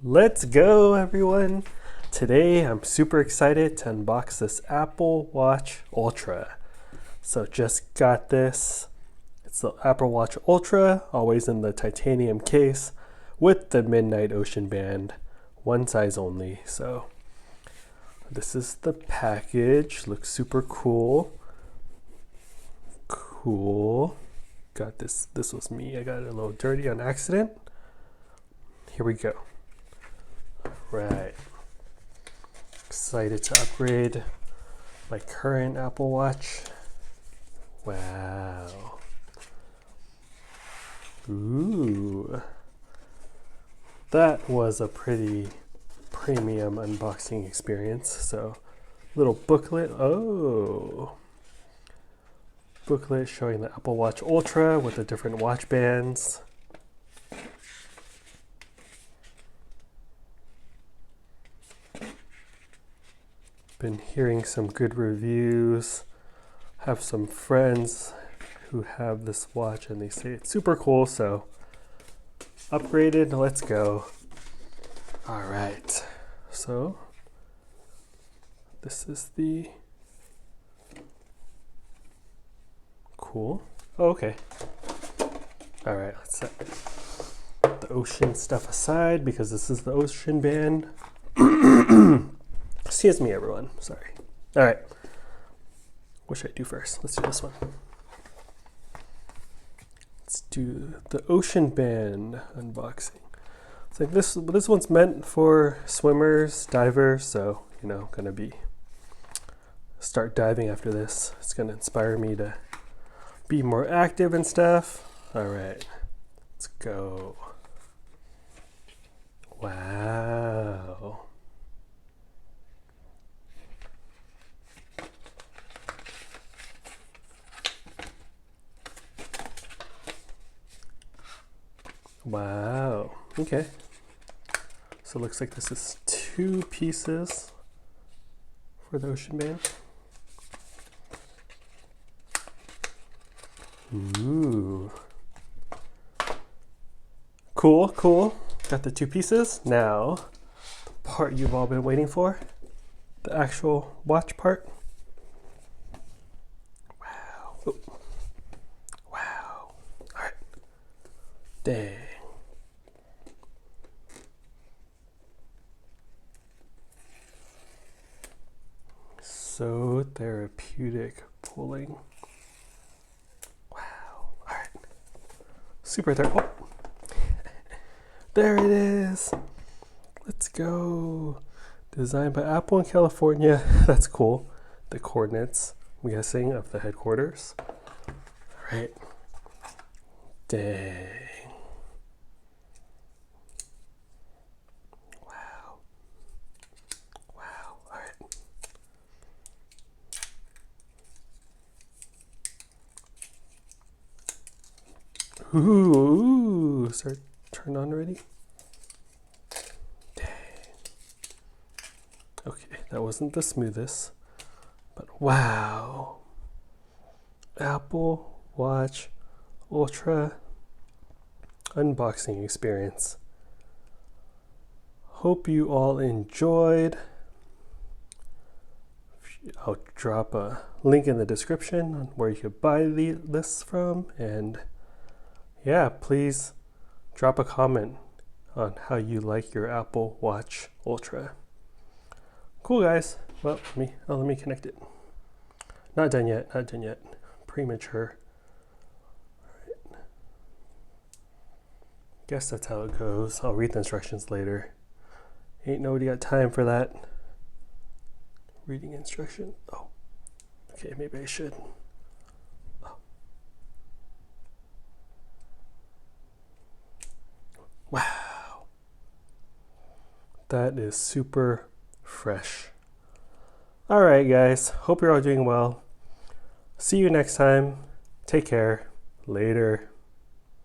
Let's go, everyone! Today I'm super excited to unbox this Apple Watch Ultra. So just got this. It's the Apple Watch Ultra, always in the titanium case with the Midnight Ocean Band, one size only. So this is the package. Looks super cool. Got this. This was me. I got it a little dirty on accident. Here we go. Right. Excited to upgrade my current Apple Watch. Wow. Ooh. That was a pretty premium unboxing experience. So, little booklet. Oh. Booklet showing the Apple Watch Ultra with the different watch bands. Been hearing some good reviews. Have some friends who have this watch and they say it's super cool, so upgraded, let's go. All right, so this is the cool. Oh, okay. All right, let's set the ocean stuff aside because this is the ocean band. Excuse me, everyone. Sorry. All right. What should I do first? Let's do this one. Let's do the ocean band unboxing. It's like this one's meant for swimmers, divers, so gonna start diving after this. It's gonna inspire me to be more active and stuff. All right. Let's go. Wow. Wow. Okay. So it looks like this is 2 pieces for the ocean band. Ooh. Cool. Got the 2 pieces. Now, the part you've all been waiting for, the actual watch part. Wow. Oh. Wow. All right. Dang. So therapeutic pulling. Wow. All right. Super therapeutic. Oh. There it is. Let's go. Designed by Apple in California. That's cool. The coordinates, I'm guessing, of the headquarters. All right. Dang. Wow. All right. Ooh. Start turned on already. Dang. Okay, that wasn't the smoothest, but wow. Apple Watch Ultra unboxing experience. Hope you all enjoyed. I'll drop a link in the description on where you could buy this from, and yeah, please drop a comment on how you like your Apple Watch Ultra. Cool, guys. Well, let me connect it. Not done yet. Premature. All right. Guess that's how it goes. I'll read the instructions later. Ain't nobody got time for that. Reading instruction. Oh, okay, maybe I should. Oh. Wow. That is super fresh. All right, guys. Hope you're all doing well. See you next time. Take care. Later.